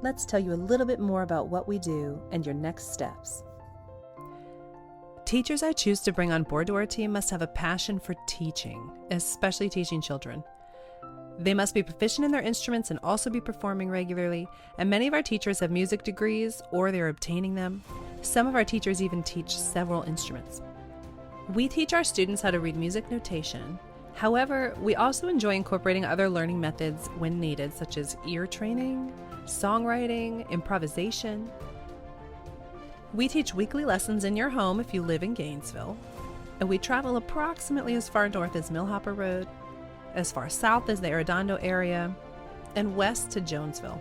let's tell you a little bit more about what we do and your next steps. Teachers I choose to bring on board to our team must have a passion for teaching, especially teaching children. They must be proficient in their instruments and also be performing regularly, and many of our teachers have music degrees or they're obtaining them. Some of our teachers even teach several instruments. We teach our students how to read music notation. However, we also enjoy incorporating other learning methods when needed, such as ear training, songwriting, improvisation. We teach weekly lessons in your home if you live in Gainesville, and we travel approximately as far north as Millhopper Road, as far south as the Arredondo area, and west to Jonesville.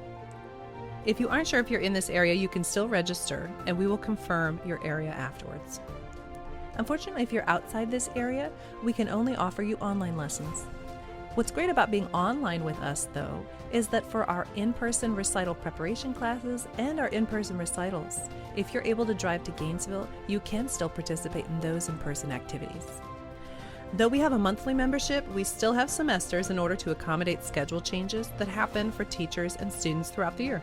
If you aren't sure if you're in this area, you can still register, and we will confirm your area afterwards. Unfortunately, if you're outside this area, we can only offer you online lessons. What's great about being online with us, though, is that for our in-person recital preparation classes and our in-person recitals, if you're able to drive to Gainesville, you can still participate in those in-person activities. Though we have a monthly membership, we still have semesters in order to accommodate schedule changes that happen for teachers and students throughout the year.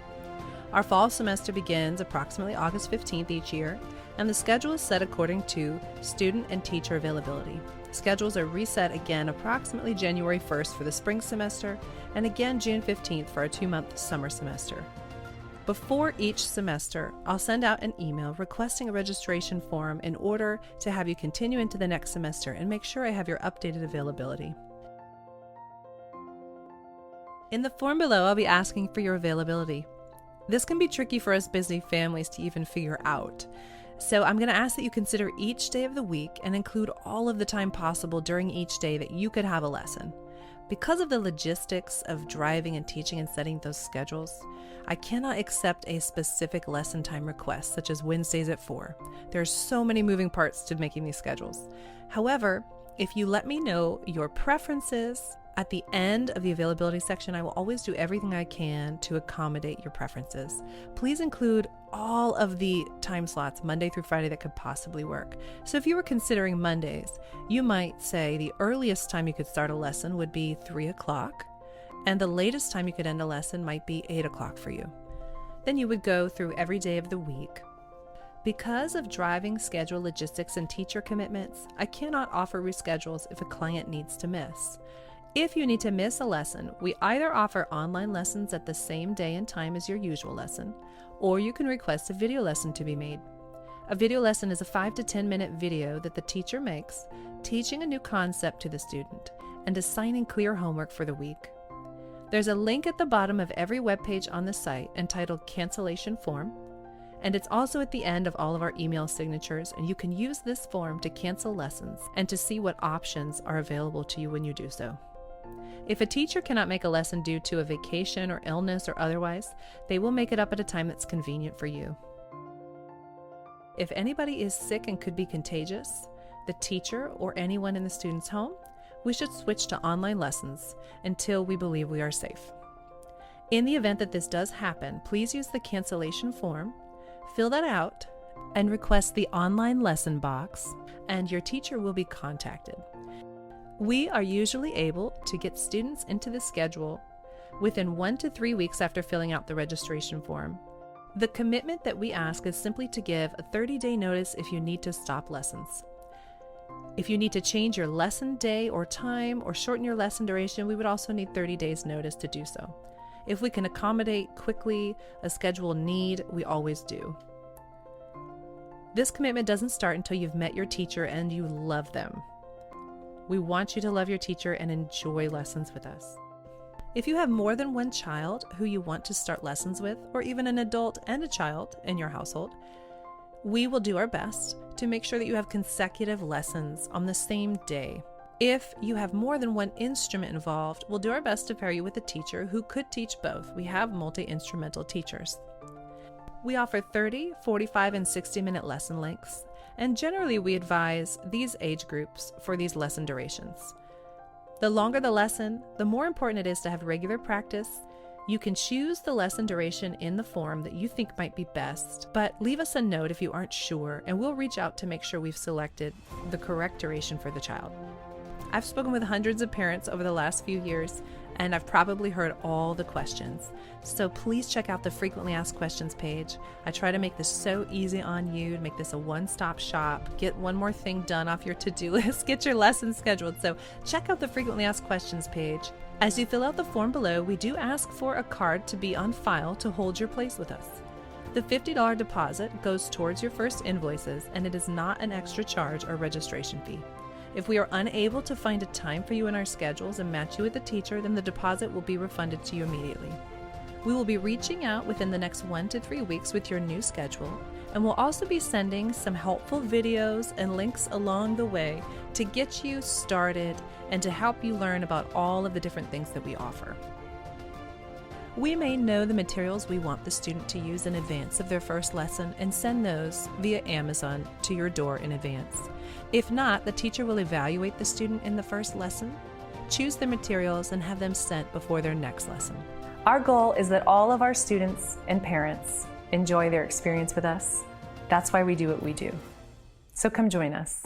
Our fall semester begins approximately August 15th each year, and the schedule is set according to student and teacher availability. Schedules are reset again approximately January 1st for the spring semester, and again June 15th for our 2-month summer semester. Before each semester, I'll send out an email requesting a registration form in order to have you continue into the next semester and make sure I have your updated availability. In the form below, I'll be asking for your availability. This can be tricky for us busy families to even figure out. So I'm going to ask that you consider each day of the week and include all of the time possible during each day that you could have a lesson. Because of the logistics of driving and teaching and setting those schedules, I cannot accept a specific lesson time request, such as Wednesdays at 4. There are so many moving parts to making these schedules. However, if you let me know your preferences at the end of the availability section, I will always do everything I can to accommodate your preferences. Please include all of the time slots, Monday through Friday, that could possibly work. So if you were considering Mondays, you might say the earliest time you could start a lesson would be 3 o'clock, and the latest time you could end a lesson might be 8 o'clock for you. Then you would go through every day of the week. Because of driving schedule logistics and teacher commitments, I cannot offer reschedules if a client needs to miss. If you need to miss a lesson, we either offer online lessons at the same day and time as your usual lesson, or you can request a video lesson to be made. A video lesson is a 5 to 10 minute video that the teacher makes, teaching a new concept to the student and assigning clear homework for the week. There's a link at the bottom of every webpage on the site entitled Cancellation Form, and it's also at the end of all of our email signatures, and you can use this form to cancel lessons and to see what options are available to you when you do so. If a teacher cannot make a lesson due to a vacation or illness or otherwise, they will make it up at a time that's convenient for you. If anybody is sick and could be contagious, the teacher or anyone in the student's home, we should switch to online lessons until we believe we are safe. In the event that this does happen, please use the cancellation form, fill that out, and request the online lesson box, and your teacher will be contacted. We are usually able to get students into the schedule within 1 to 3 weeks after filling out the registration form. The commitment that we ask is simply to give a 30-day notice if you need to stop lessons. If you need to change your lesson day or time or shorten your lesson duration, we would also need 30 days notice to do so. If we can accommodate quickly a schedule need, we always do. This commitment doesn't start until you've met your teacher and you love them. We want you to love your teacher and enjoy lessons with us. If you have more than one child who you want to start lessons with, or even an adult and a child in your household, we will do our best to make sure that you have consecutive lessons on the same day. If you have more than one instrument involved, we'll do our best to pair you with a teacher who could teach both. We have multi-instrumental teachers. We offer 30, 45, and 60-minute lesson lengths, and generally we advise these age groups for these lesson durations. The longer the lesson, the more important it is to have regular practice. You can choose the lesson duration in the form that you think might be best, but leave us a note if you aren't sure, and we'll reach out to make sure we've selected the correct duration for the child. I've spoken with hundreds of parents over the last few years, and I've probably heard all the questions. So please check out the frequently asked questions page. I try to make this so easy on you, to make this a one-stop shop, get one more thing done off your to-do list, get your lessons scheduled. So check out the frequently asked questions page. As you fill out the form below, we do ask for a card to be on file to hold your place with us. The $50 deposit goes towards your first invoices, and it is not an extra charge or registration fee. If we are unable to find a time for you in our schedules and match you with a teacher, then the deposit will be refunded to you immediately. We will be reaching out within the next 1 to 3 weeks with your new schedule, and we'll also be sending some helpful videos and links along the way to get you started and to help you learn about all of the different things that we offer. We may know the materials we want the student to use in advance of their first lesson and send those via Amazon to your door in advance. If not, the teacher will evaluate the student in the first lesson, choose their materials, and have them sent before their next lesson. Our goal is that all of our students and parents enjoy their experience with us. That's why we do what we do. So come join us.